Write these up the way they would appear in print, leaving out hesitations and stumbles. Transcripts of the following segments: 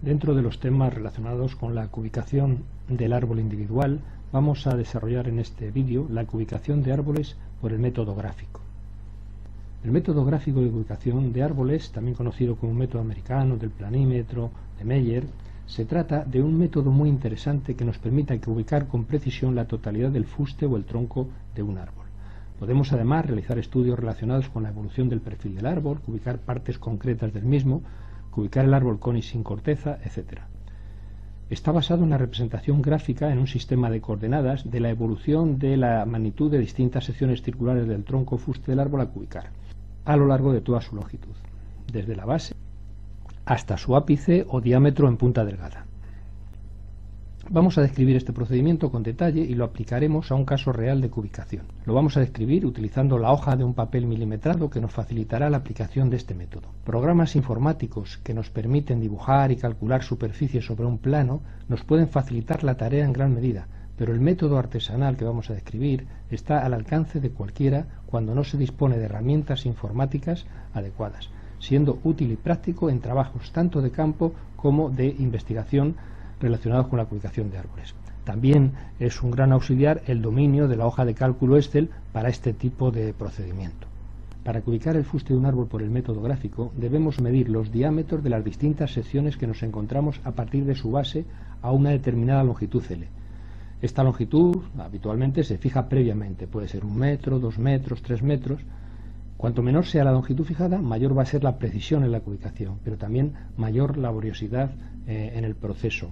Dentro de los temas relacionados con la cubicación del árbol individual, vamos a desarrollar en este vídeo la cubicación de árboles por el método gráfico. El método gráfico de ubicación de árboles, también conocido como método americano, del planímetro, de Meyer, se trata de un método muy interesante que nos permite ubicar con precisión la totalidad del fuste o el tronco de un árbol. Podemos además realizar estudios relacionados con la evolución del perfil del árbol, ubicar partes concretas del mismo, ubicar el árbol con y sin corteza, etc. Está basado en la representación gráfica en un sistema de coordenadas de la evolución de la magnitud de distintas secciones circulares del tronco o fuste del árbol a cubicar, a lo largo de toda su longitud, desde la base hasta su ápice o diámetro en punta delgada. Vamos a describir este procedimiento con detalle y lo aplicaremos a un caso real de cubicación. Lo vamos a describir utilizando la hoja de un papel milimetrado que nos facilitará la aplicación de este método. Programas informáticos que nos permiten dibujar y calcular superficies sobre un plano nos pueden facilitar la tarea en gran medida, pero el método artesanal que vamos a describir está al alcance de cualquiera cuando no se dispone de herramientas informáticas adecuadas, siendo útil y práctico en trabajos tanto de campo como de investigación relacionados con la cubicación de árboles. También es un gran auxiliar el dominio de la hoja de cálculo Excel para este tipo de procedimiento. Para ubicar el fuste de un árbol por el método gráfico debemos medir los diámetros de las distintas secciones que nos encontramos a partir de su base a una determinada longitud L. Esta longitud habitualmente se fija previamente, puede ser 1 metro, 2 metros, 3 metros. Cuanto menor sea la longitud fijada, mayor va a ser la precisión en la ubicación, pero también mayor laboriosidad en el proceso.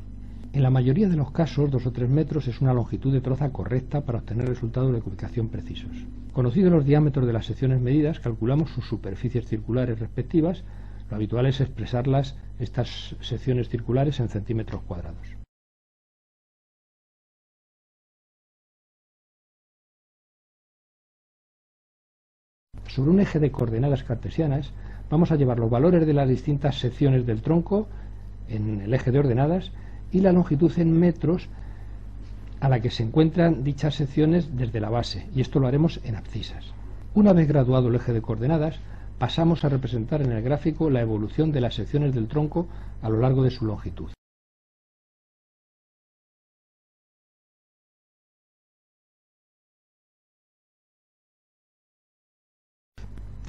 En la mayoría de los casos, 2 o 3 metros es una longitud de traza correcta para obtener resultados de ubicación precisos. Conocidos los diámetros de las secciones medidas, calculamos sus superficies circulares respectivas. Lo habitual es expresarlas, estas secciones circulares, en centímetros cuadrados. Sobre un eje de coordenadas cartesianas, vamos a llevar los valores de las distintas secciones del tronco en el eje de ordenadas y la longitud en metros a la que se encuentran dichas secciones desde la base, y esto lo haremos en abscisas. Una vez graduado el eje de coordenadas, pasamos a representar en el gráfico la evolución de las secciones del tronco a lo largo de su longitud.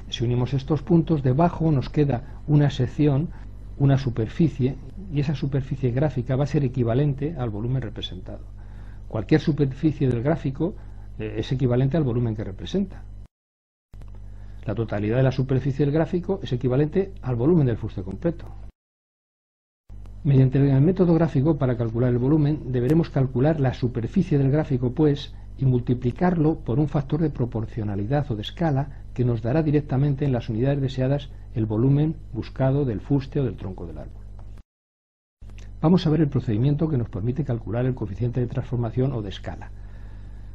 Si unimos estos puntos, debajo nos queda una sección, una superficie, y esa superficie gráfica va a ser equivalente al volumen representado. Cualquier superficie del gráfico es equivalente al volumen que representa. La totalidad de la superficie del gráfico es equivalente al volumen del fuste completo. Mediante el método gráfico, para calcular el volumen, deberemos calcular la superficie del gráfico, pues, y multiplicarlo por un factor de proporcionalidad o de escala que nos dará directamente en las unidades deseadas el volumen buscado del fuste o del tronco del árbol. Vamos a ver el procedimiento que nos permite calcular el coeficiente de transformación o de escala.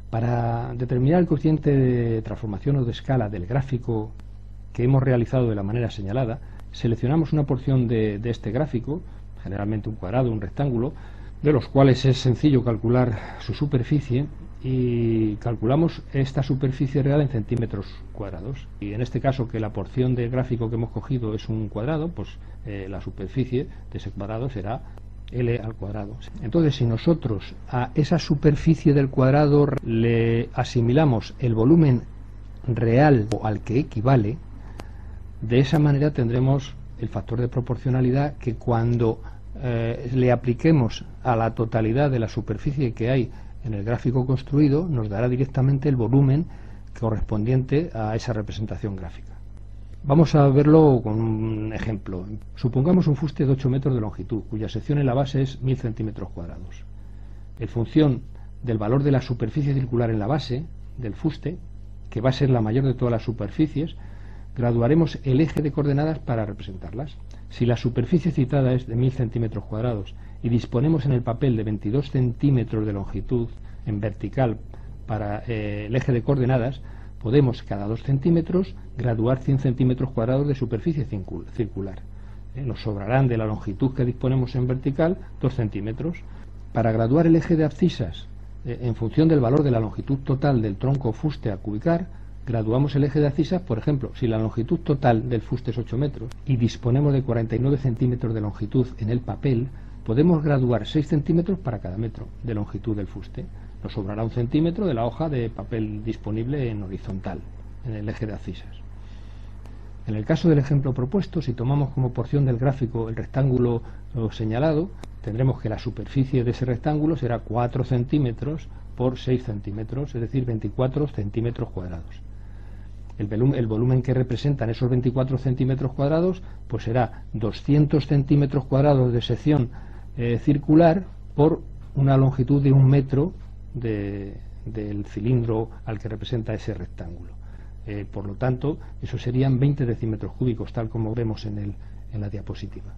Para determinar el coeficiente de transformación o de escala del gráfico que hemos realizado de la manera señalada, seleccionamos una porción de este gráfico, generalmente un cuadrado, un rectángulo, de los cuales es sencillo calcular su superficie, y calculamos esta superficie real en centímetros cuadrados. Y en este caso, que la porción del gráfico que hemos cogido es un cuadrado, pues la superficie de ese cuadrado será L al cuadrado. Entonces, si nosotros a esa superficie del cuadrado le asimilamos el volumen real o al que equivale, de esa manera tendremos el factor de proporcionalidad que cuando le apliquemos a la totalidad de la superficie que hay en el gráfico construido, nos dará directamente el volumen correspondiente a esa representación gráfica. Vamos a verlo con un ejemplo. Supongamos un fuste de 8 metros de longitud, cuya sección en la base es 1000 centímetros cuadrados. En función del valor de la superficie circular en la base del fuste, que va a ser la mayor de todas las superficies, graduaremos el eje de coordenadas para representarlas. Si la superficie citada es de 1000 centímetros cuadrados y disponemos en el papel de 22 centímetros de longitud en vertical para el eje de coordenadas, podemos cada 2 centímetros graduar 100 centímetros cuadrados de superficie circular. Nos sobrarán de la longitud que disponemos en vertical 2 centímetros. Para graduar el eje de abscisas en función del valor de la longitud total del tronco fuste a cubicar, graduamos el eje de abscisas, por ejemplo, si la longitud total del fuste es 8 metros y disponemos de 49 centímetros de longitud en el papel, podemos graduar 6 centímetros para cada metro de longitud del fuste. Nos sobrará 1 centímetro de la hoja de papel disponible en horizontal, en el eje de abscisas. En el caso del ejemplo propuesto, si tomamos como porción del gráfico el rectángulo señalado, tendremos que la superficie de ese rectángulo será 4 centímetros por 6 centímetros, es decir, 24 centímetros cuadrados. El volumen que representan esos 24 centímetros cuadrados pues será 200 centímetros cuadrados de sección circular por una longitud de 1 metro del cilindro al que representa ese rectángulo. Por lo tanto, eso serían 20 decímetros cúbicos, tal como vemos en la diapositiva.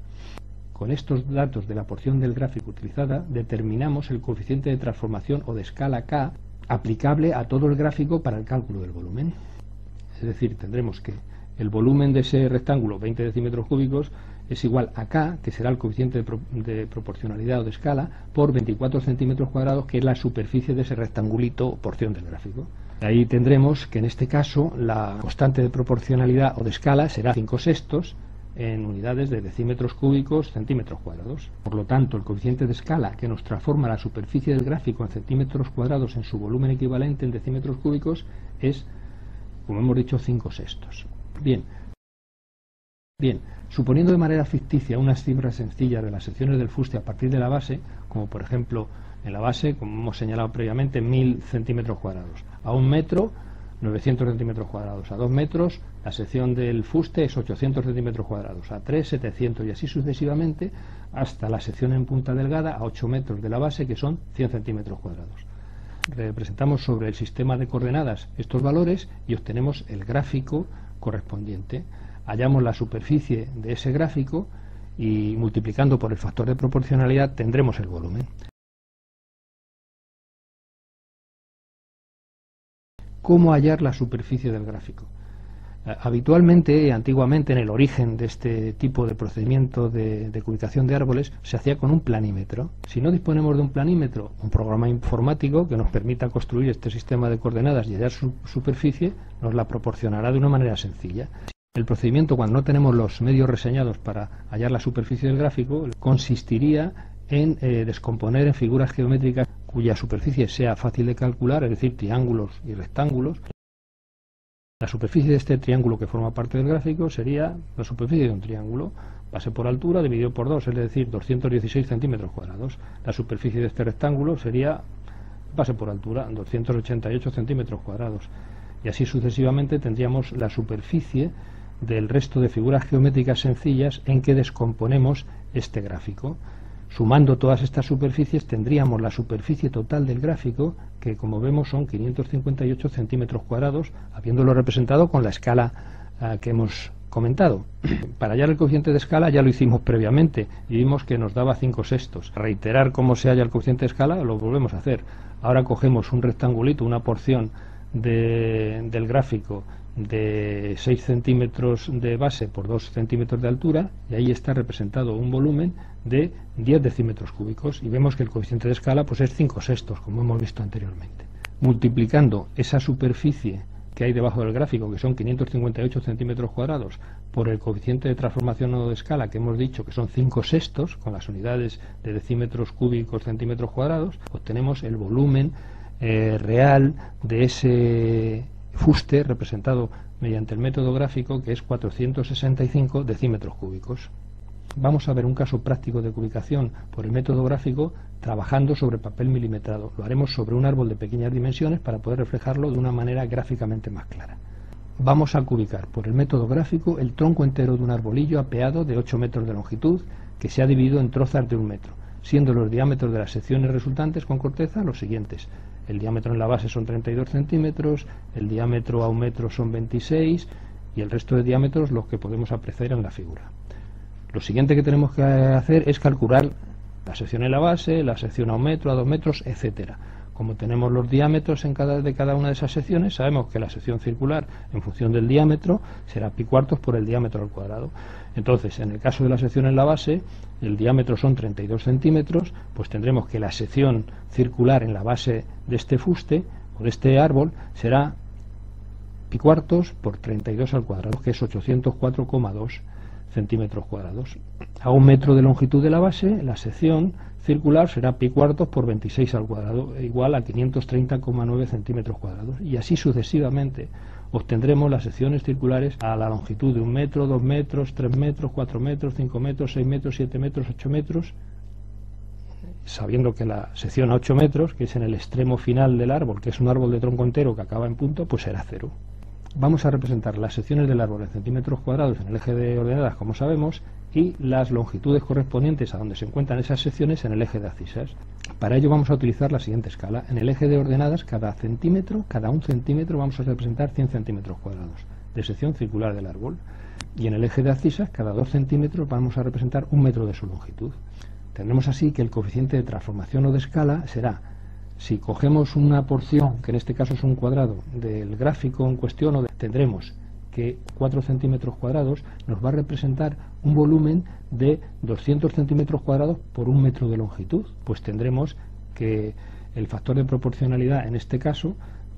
Con estos datos de la porción del gráfico utilizada, determinamos el coeficiente de transformación o de escala K aplicable a todo el gráfico para el cálculo del volumen. Es decir, tendremos que el volumen de ese rectángulo, 20 decímetros cúbicos, es igual a K, que será el coeficiente de proporcionalidad o de escala, por 24 centímetros cuadrados, que es la superficie de ese rectangulito o porción del gráfico. Ahí tendremos que en este caso la constante de proporcionalidad o de escala será 5/6 en unidades de decímetros cúbicos centímetros cuadrados. Por lo tanto, el coeficiente de escala que nos transforma la superficie del gráfico en centímetros cuadrados en su volumen equivalente en decímetros cúbicos es, como hemos dicho, 5/6. Bien, suponiendo de manera ficticia unas cifras sencillas de las secciones del fuste a partir de la base, como por ejemplo en la base, como hemos señalado previamente, 1000 centímetros cuadrados. A 1 metro, 900 centímetros cuadrados. A 2 metros, la sección del fuste es 800 centímetros cuadrados. A 3, 700 y así sucesivamente, hasta la sección en punta delgada a 8 metros de la base, que son 100 centímetros cuadrados. Representamos sobre el sistema de coordenadas estos valores y obtenemos el gráfico correspondiente. Hallamos la superficie de ese gráfico y multiplicando por el factor de proporcionalidad tendremos el volumen. ¿Cómo hallar la superficie del gráfico? Habitualmente, antiguamente, en el origen de este tipo de procedimiento de cubicación de árboles, se hacía con un planímetro. Si no disponemos de un planímetro, un programa informático que nos permita construir este sistema de coordenadas y hallar su superficie, nos la proporcionará de una manera sencilla. El procedimiento, cuando no tenemos los medios reseñados para hallar la superficie del gráfico, consistiría en descomponer en figuras geométricas cuya superficie sea fácil de calcular, es decir, triángulos y rectángulos. La superficie de este triángulo que forma parte del gráfico sería la superficie de un triángulo, base por altura dividido por 2, es decir, 216 centímetros cuadrados. La superficie de este rectángulo sería base por altura, 288 centímetros cuadrados. Y así sucesivamente tendríamos la superficie del resto de figuras geométricas sencillas en que descomponemos este gráfico. Sumando todas estas superficies tendríamos la superficie total del gráfico, que como vemos son 558 centímetros cuadrados, habiéndolo representado con la escala que hemos comentado. Para hallar el coeficiente de escala ya lo hicimos previamente y vimos que nos daba 5/6. Reiterar cómo se halla el coeficiente de escala lo volvemos a hacer. Ahora cogemos un rectangulito, una porción del gráfico de 6 centímetros de base por 2 centímetros de altura, y ahí está representado un volumen de 10 decímetros cúbicos, y vemos que el coeficiente de escala pues es 5/6, como hemos visto anteriormente. Multiplicando esa superficie que hay debajo del gráfico, que son 558 centímetros cuadrados, por el coeficiente de transformación o de escala que hemos dicho que son 5/6, con las unidades de decímetros cúbicos centímetros cuadrados, obtenemos el volumen real de ese fuste representado mediante el método gráfico, que es 465 decímetros cúbicos. Vamos a ver un caso práctico de cubicación por el método gráfico trabajando sobre papel milimetrado. Lo haremos sobre un árbol de pequeñas dimensiones para poder reflejarlo de una manera gráficamente más clara. Vamos a cubicar por el método gráfico el tronco entero de un arbolillo apeado de 8 metros de longitud que se ha dividido en trozas de 1 metro, siendo los diámetros de las secciones resultantes con corteza los siguientes. El diámetro en la base son 32 centímetros, el diámetro a 1 metro son 26 y el resto de diámetros los que podemos apreciar en la figura. Lo siguiente que tenemos que hacer es calcular la sección en la base, la sección a 1 metro, a 2 metros, etcétera. Como tenemos los diámetros de cada una de esas secciones, sabemos que la sección circular, en función del diámetro, será pi cuartos por el diámetro al cuadrado. Entonces, en el caso de la sección en la base, el diámetro son 32 centímetros, pues tendremos que la sección circular en la base de este fuste, o de este árbol, será pi cuartos por 32 al cuadrado, que es 804,2 centímetros cuadrados. A 1 metro de longitud de la base, la sección circular será pi cuartos por 26 al cuadrado, igual a 530,9 centímetros cuadrados. Y así sucesivamente obtendremos las secciones circulares a la longitud de 1 metro, 2 metros, 3 metros, 4 metros, 5 metros, 6 metros, 7 metros, 8 metros, sabiendo que la sección a 8 metros, que es en el extremo final del árbol, que es un árbol de tronco entero que acaba en punto, pues será 0. Vamos a representar las secciones del árbol en centímetros cuadrados en el eje de ordenadas, como sabemos, y las longitudes correspondientes a donde se encuentran esas secciones en el eje de abscisas. Para ello vamos a utilizar la siguiente escala. En el eje de ordenadas, cada un centímetro vamos a representar 100 centímetros cuadrados de sección circular del árbol. Y en el eje de abscisas, cada 2 centímetros vamos a representar 1 metro de su longitud. Tendremos así que el coeficiente de transformación o de escala será, si cogemos una porción, que en este caso es un cuadrado, del gráfico en cuestión, tendremos que 4 centímetros cuadrados nos va a representar un volumen de 200 centímetros cuadrados por 1 metro de longitud. Pues tendremos que el factor de proporcionalidad en este caso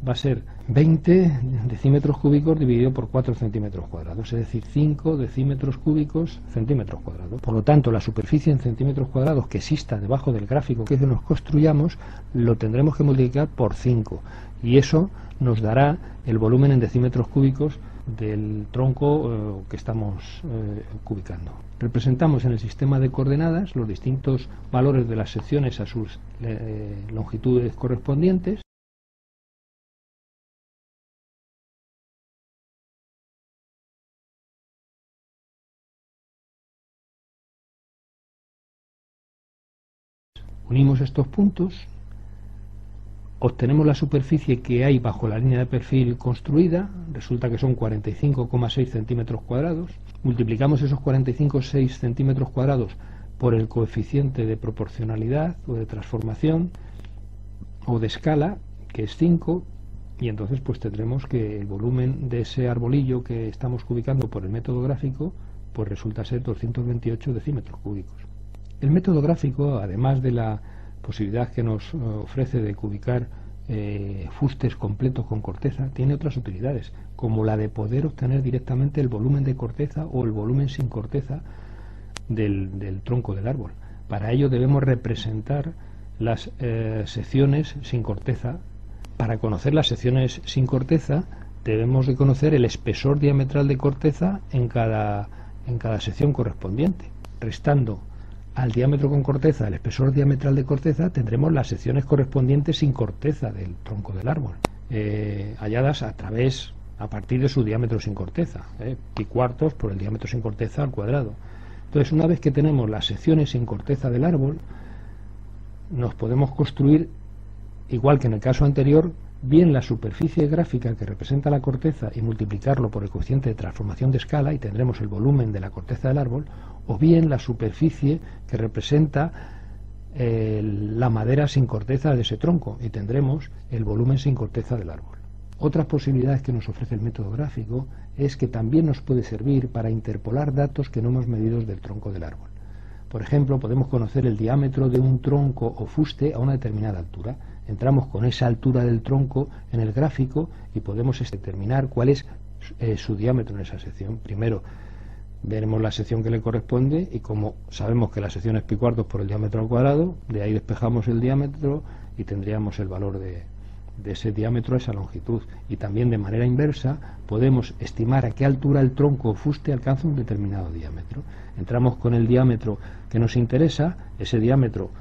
va a ser 20 decímetros cúbicos dividido por 4 centímetros cuadrados, es decir, 5 decímetros cúbicos centímetros cuadrados. Por lo tanto, la superficie en centímetros cuadrados que exista debajo del gráfico que nos construyamos lo tendremos que multiplicar por 5 y eso nos dará el volumen en decímetros cúbicos del tronco que estamos cubicando. Representamos en el sistema de coordenadas los distintos valores de las secciones a sus longitudes correspondientes. Unimos estos puntos, obtenemos la superficie que hay bajo la línea de perfil construida, resulta que son 45,6 centímetros cuadrados, multiplicamos esos 45,6 centímetros cuadrados por el coeficiente de proporcionalidad o de transformación o de escala, que es 5, y entonces pues tendremos que el volumen de ese arbolillo que estamos cubicando por el método gráfico pues resulta ser 228 decímetros cúbicos. El método gráfico, además de la posibilidad que nos ofrece de cubicar fustes completos con corteza, tiene otras utilidades, como la de poder obtener directamente el volumen de corteza o el volumen sin corteza del tronco del árbol. Para ello debemos representar las secciones sin corteza. Para conocer las secciones sin corteza debemos de conocer el espesor diametral de corteza en cada sección correspondiente. Restando al diámetro con corteza, el espesor diametral de corteza, tendremos las secciones correspondientes sin corteza del tronco del árbol, halladas a partir de su diámetro sin corteza, pi cuartos por el diámetro sin corteza al cuadrado. Entonces, una vez que tenemos las secciones sin corteza del árbol, nos podemos construir, igual que en el caso anterior, bien la superficie gráfica que representa la corteza y multiplicarlo por el coeficiente de transformación de escala y tendremos el volumen de la corteza del árbol, o bien la superficie que representa la madera sin corteza de ese tronco y tendremos el volumen sin corteza del árbol. Otras posibilidades que nos ofrece el método gráfico es que también nos puede servir para interpolar datos que no hemos medido del tronco del árbol. Por ejemplo, podemos conocer el diámetro de un tronco o fuste a una determinada altura. Entramos con esa altura del tronco en el gráfico y podemos determinar cuál es su diámetro en esa sección. Primero veremos la sección que le corresponde y como sabemos que la sección es pi cuartos por el diámetro al cuadrado, de ahí despejamos el diámetro y tendríamos el valor de ese diámetro a esa longitud. Y también de manera inversa podemos estimar a qué altura el tronco o fuste alcanza un determinado diámetro. Entramos con el diámetro que nos interesa, ese diámetro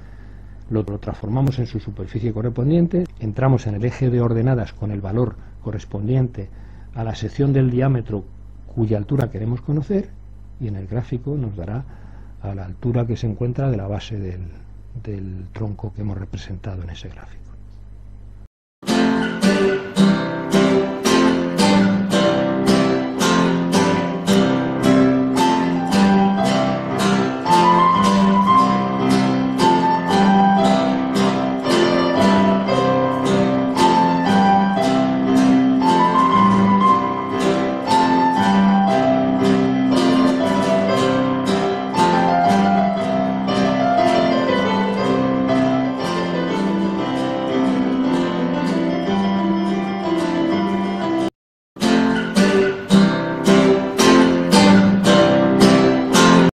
lo transformamos en su superficie correspondiente, entramos en el eje de ordenadas con el valor correspondiente a la sección del diámetro cuya altura queremos conocer y en el gráfico nos dará a la altura que se encuentra de la base del tronco que hemos representado en ese gráfico.